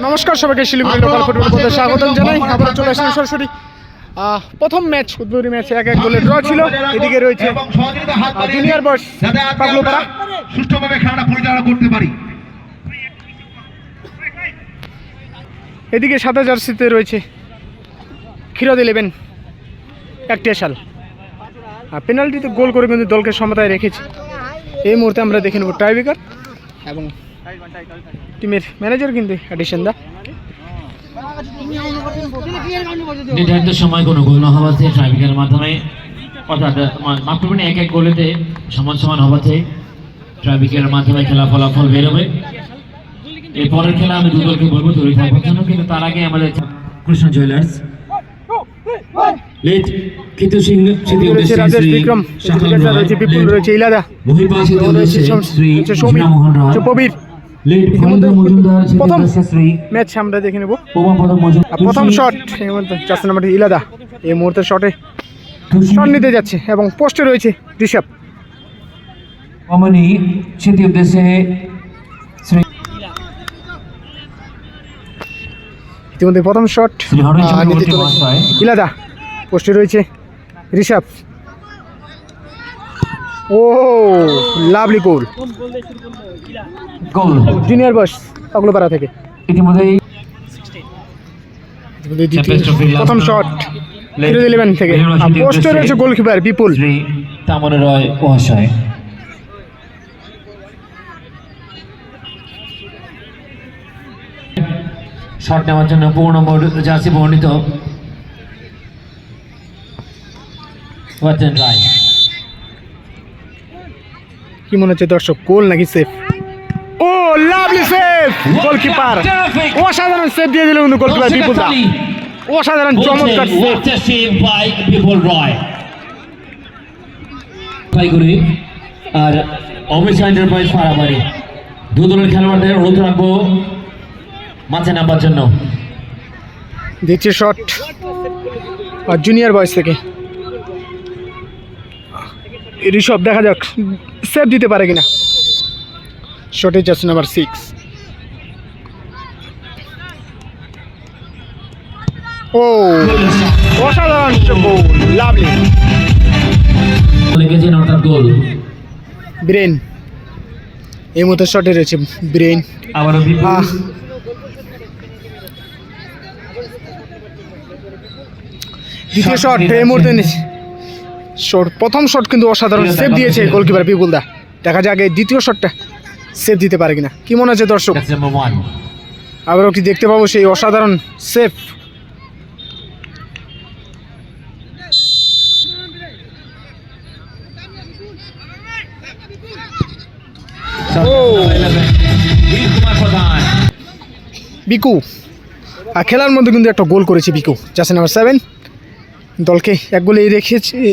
নমস্কার সবাইকে Siliguri local football পথে স্বাগতম জানাই। আবার চলে আসলাম সরাসরি প্রথম ম্যাচ উদ্বোধনী ম্যাচে 1-1 গোলে ড্র ছিল। এদিকে রয়েছে জুনিয়র বয়স পাগলোপাড়া, সুষ্ঠুভাবে খেলাটা পরিচালনা করতে পারি। এদিকে সাদা জার্সিতে রয়েছে ক্ষীরদ 11 একটিয়াশাল। পেনাল্টিতে গোল করে কিন্তু দলকে সমতায় রেখেছে। এই মুহূর্তে আমরা দেখে নেব টাইব্রেকার এবং টিমের ম্যানেজার কিন্তু অ্যাডিশন দা। নির্ধারিত সময় কোনো গোল না হওয়াতে ট্রাইব্রেকারের মাধ্যমে অর্থাৎ মাত্র 1-1 গোলেতে সমান হওয়াতে ট্রাইব্রেকারের মাধ্যমে খেলা ফলাফল বেরোবে। এই পরের খেলা আমি দু দলকে বলবো তৈরি থাকবার জন্য, কিন্তু তার আগে আমাদের কৃষ্ণ জুয়েলার্স লেট কিন্তু সিং সিটি উদ্দেশ্যে রাজেশ বিক্রম, রয়েছে বিপুল, রয়েছে ইলাদা, মহিপাশিত উদ্দেশ্যে শ্রী সৌমিক, মোহন প্রবীর। প্রথম ম্যাচ আমরা দেখে নেব। প্রথম শট চার নাম্বার ইলাদা এই মুহূর্তে শটে শট নিতে যাচ্ছে এবং পোস্টে রয়েছে ঋষভ। স্মৃতি উদ্দেশ্যে ইতিমধ্যে প্রথম শট ইলাদা, পোস্টে রয়েছে ঋষভ। ও লাভলি গোল, জুনিয়র বয়স পাগলোপাড়া থেকে। ইতিমধ্যেই প্রথম শট ক্ষীরদ 11 থেকে, পোস্টে রয়েছে গোলকিপার বিপুল। তামন রয় মহাশয় শট নেওয়ার জন্য 15 নম্বর জার্সি বর্ণিত ওয়াচেন রায়। কি মনে হচ্ছে দর্শক, গোল নাকি save? Oh lovely save, goalkeeper অসাধারণ সেভ দিয়ে দিল কিন্তু গোলকিপার বিপুল দা। অসাধারণ চমৎকার সেভ বাই বিপুল রয়। পাইগুড়ি আর অমিশা এন্টারপ্রাইজ পারাবাড়ি দু দলের খেলোয়াড়দের অনুরোধ রাখবো মাঝে নামার জন্য। দিচ্ছে শট আর জুনিয়র বয়স থেকে ঋষভ, দেখা যাক সেভ দিতে পারে কিনা। শটে জার্সি নাম্বার 6। ও অসাধারণ গোল, লাভলি লেগেছেন অর্থাৎ গোল। ব্রেন এই মুহূর্তে শটে রয়েছে ব্রেন। আবারও দ্বিতীয় শট এই মুহূর্তে শট। প্রথম শট কিন্তু অসাধারণ সেভ দিয়েছে গোলকিপার বিপুল দা। দেখা যাক এই দ্বিতীয় শটটা সেভ দিতে পারে কিনা। কি মনে হচ্ছে দর্শক, আবারও কি দেখতে পাবো সেই অসাধারণ সেভ? বিকু খেলার মধ্যে কিন্তু একটা গোল করেছে বিকু, জার্সি নাম্বার 7। দলকে এক গোলে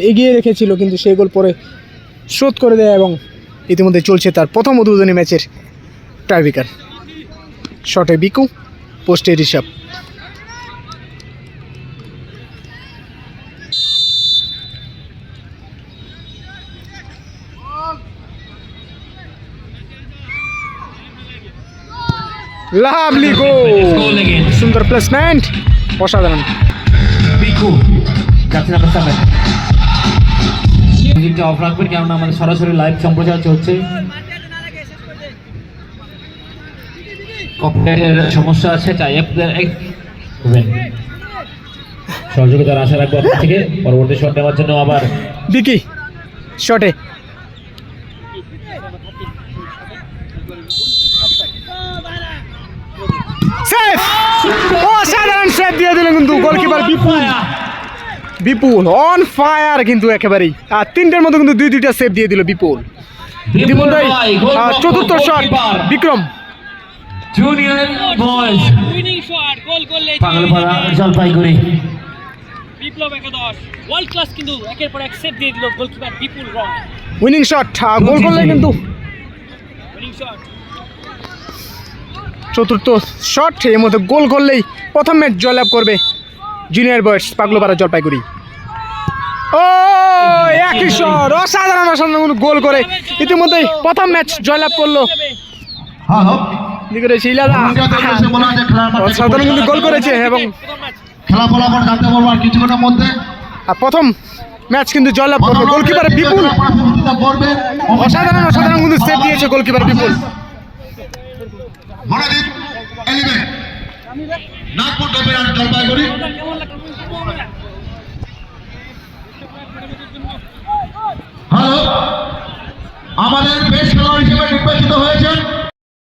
এগিয়ে রেখেছিল, কিন্তু সেই গোল পরে শোধ করে দেয় এবং ইতিমধ্যে চলছে তার প্রথম উদ্বোধনী ম্যাচের টাইব্রেকার। শটে বিকু, পোস্টে ঋষভ। লাভলি গোল, সুন্দর প্লেসমেন্ট, অসাধারণ। বিকু জার্সি নাম্বার 7 মিউজিকটা অফ রাখবেন, কারণ আমাদের সরাসরি লাইভ সম্প্রচার চলছে। কপিরাইটের সমস্যা আছে, তাই সহযোগিতার আশা রাখবো আপনার থেকে। পরবর্তী শট নেওয়ার জন্য আবার বিকি শটে সেভ, অসাধারণ সেভ দিয়ে দিলেন কিন্তু গোলকিপার বিপুল অন ফায়ার কিন্তু একেবারেই। আর তিনটার মধ্যে কিন্তু দুইটা সেভ দিয়ে দিল বিপুল। ইতিমধ্যে চতুর্থ shot Vikram, junior boys winning shot, goal করলে পাগলপাড়া জলপাইগুড়ি। বিপ্লব একাদশ ওয়ার্ল্ড ক্লাস কিন্তু একের পর এক সেভ দিয়ে দিল গোলকিপার বিপুল রয়। উইনিং শট, গোল করলে কিন্তু উইনিং শট। চতুর্থ শট এর মধ্যে গোল করলেই প্রথম ম্যাচ জয়লাভ করবে জুনিয়র বয়স পাগলোপাড়া জলপাইগুড়ি। ও একই শট, অসাধারণ গোল করে ইতিমধ্যেই প্রথম ম্যাচ জয়লাভ করলো দিকে রয়েছে ইলাদা অসাধারণ কিন্তু গোল করেছে এবং খেলা ফলাফল জানতে পারবো আর কিছুক্ষণের মধ্যে। আর প্রথম ম্যাচ কিন্তু জয়লাভ করবে গোলকিপার বিপুল। অসাধারণ কিন্তু সেভ দিয়েছে গোলকিপার বিপুল। মনোদীপ এলিভেন নাগপুর ডোবের আর জলপাইগুড়ি। হ্যালো, আমাদের বেস্ট খেলোয়াড় হিসেবে নির্বাচিত হয়েছেন